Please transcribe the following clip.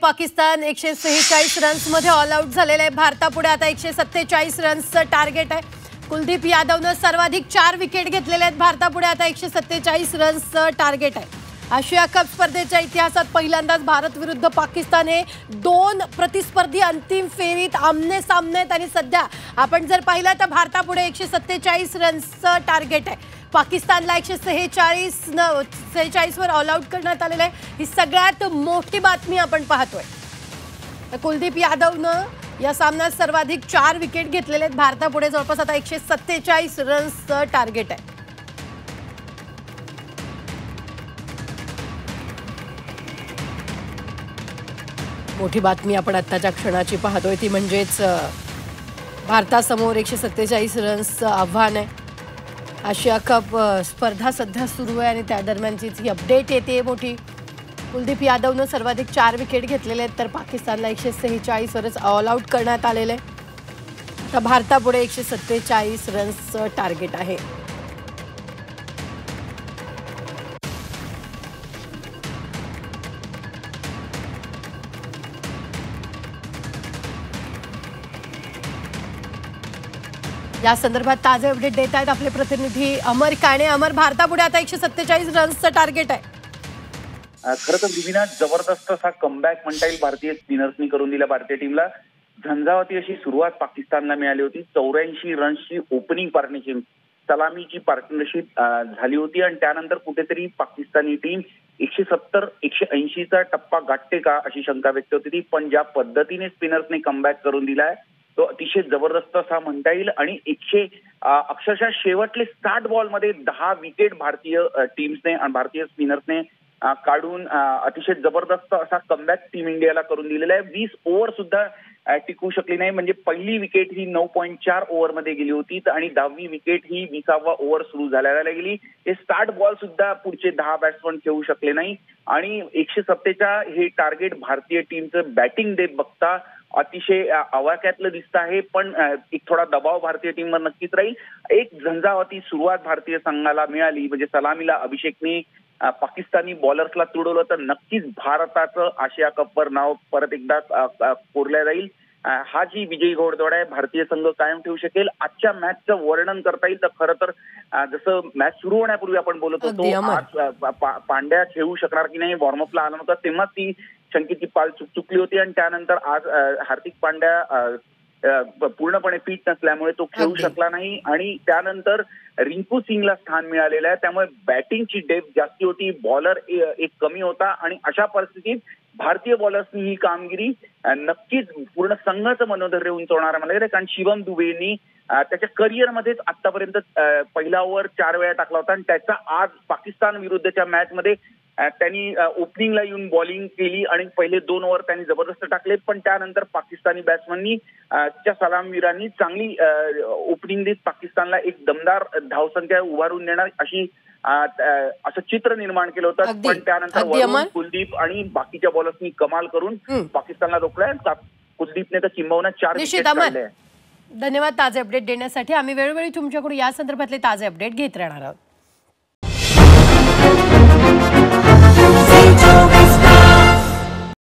Pakistan 146 रन्समध्ये all out झालेला आहे। भारतापुढे आता 147 रन्सचं टार्गेट आहे। कुलदीप यादवने सर्वाधिक 4 विकेट घेतलेले आहेत। भारतापुढे आता 147 रन्सचं टार्गेट आहे। आशिया कप स्पर्धेच्या इतिहासात पहिल्यांदाच भारत विरुद्ध पाकिस्तान हे 2 प्रतिस्पर्धी अंतिम फेरीत आमने सामने आहेत आणि सध्या आपण जर पाहिलं तर भारतापुढे 147 रन्सचं टार्गेट आहे। पाकिस्तानला 146 वर ऑल आउट करण्यात आलेलं आहे। ही सगळ्यात मोठी बातमी आपण पाहतोय। कुलदीप यादवनं या सामन्यात सर्वाधिक 4 विकेट घेतलेले आहेत। भारतापुढे जवळपास आता 147 रन्सचं टार्गेट आहे। मोठी बातमी आपण आत्ताच्या क्षणाची पाहतोय ती म्हणजेच भारतासमोर 147 रन्सचं आव्हान आहे। आशिया कप स्पर्धा सध्या सुरू आहे आणि त्या दरम्यानची ही अपडेट येते मोठी। कुलदीप यादवनं सर्वाधिक 4 विकेट घेतलेले आहेत तर पाकिस्तानला 146 वरच ऑल आउट करण्यात आलेलं आहे। तर भारतापुढे 147 रन्सचं टार्गेट आहे। या संदर्भात ताजे अपडेट देत आहेत आपले प्रतिनिधी अमर काणे। अमर, भारतापुढे आता 147 रन्सचं टार्गेट आहे। खरं तर दिविना जबरदस्त असा कमबॅक म्हणता येईल भारतीय स्पिनर्सनी करून दिला भारतीय टीमला। झंझावाती अशी सुरुवात पाकिस्तानला मिळाली होती। 84 रन्सची ओपनिंग पार्टनरशिप, सलामीची पार्टनरशिप झाली होती आणि त्यानंतर कुठेतरी पाकिस्तानी टीम 170-180चा टप्पा गाठते का अशी शंका व्यक्त होती ती, पण ज्या पद्धतीने स्पिनर्सने कमबॅक करून दिलाय तो अतिशय जबरदस्त असा म्हणता येईल। आणि अक्षरशः शेवटले 60 बॉलमध्ये 10 विकेट भारतीय टीम्सने आणि भारतीय स्पिनर्सने काढून अतिशय जबरदस्त असा कमबॅक टीम इंडियाला करून दिलेला आहे। 20 ओव्हर सुद्धा टिकू शकली नाही, म्हणजे पहिली विकेट ही 9.4 ओव्हरमध्ये गेली होती आणि 10वी विकेट ही 20वा ओव्हर सुरू झाल्याला गेली। हे 60 बॉल सुद्धा पुढचे 10 बॅट्समन खेळू शकले नाही आणि 170च्या हे टार्गेट भारतीय टीमचं बॅटिंग डेप बघता अतिशय आवाक्यातलं दिसतं आहे। पण एक थोडा दबाव भारतीय टीमवर नक्कीच राहील। एक झंझावाती सुरुवात भारतीय संघाला मिळाली, म्हणजे सलामीला अभिषेकने पाकिस्तानी बॉलर्सला तुडवलं तर नक्कीच भारताचं आशिया कपवर नाव परत एकदा कोरल्या जाईल। हा जी विजयी घोडदौड आहे भारतीय संघ कायम ठेवू शकेल। आजच्या मॅचचं वर्णन करता येईल तर खरं तर जसं मॅच सुरू होण्यापूर्वी आपण बोलत होतो आज पांड्या खेळू शकणार की नाही, वॉर्मअपला आला नव्हता तेव्हा ती शंकेची पाल चुकली होती आणि त्यानंतर आज हार्दिक पांड्या पूर्णपणे फिट नसल्यामुळे तो खेळू शकला नाही आणि त्यानंतर रिंकू सिंगला स्थान मिळालेलं आहे। त्यामुळे बॅटिंगची डेप्थ जास्ती होती, बॉलर एक कमी होता आणि अशा परिस्थितीत भारतीय बॉलर्सनी ही कामगिरी नक्कीच पूर्ण संघाचं मनोधैर्य उंचवणारा मला कारण शिवम दुबेनी त्याच्या करिअरमध्येच आतापर्यंत पहिला ओव्हर 4 वेळा टाकला होता आणि त्याचा आज पाकिस्तान विरुद्धच्या मॅचमध्ये त्यांनी ओपनिंगला येऊन बॉलिंग केली आणि पहिले 2 ओव्हर त्यांनी जबरदस्त टाकले। पण त्यानंतर पाकिस्तानी बॅट्समननी च्या सलामीवीरांनी चांगली ओपनिंग देत पाकिस्तानला एक दमदार धावसंख्या उभारून देणार अशी असं चित्र निर्माण केलं होतं। पण त्यानंतर कुलदीप आणि बाकीच्या बॉलर्सनी कमाल करून पाकिस्तानला रोखलाय। कुलदीपने तर किंबहुना 4 विकेट काढले। धन्यवाद ताजे अपडेट देण्यासाठी। आम्ही वेळोवेळी तुमच्याकडून या संदर्भातले ताजे अपडेट घेत राहणार आहोत।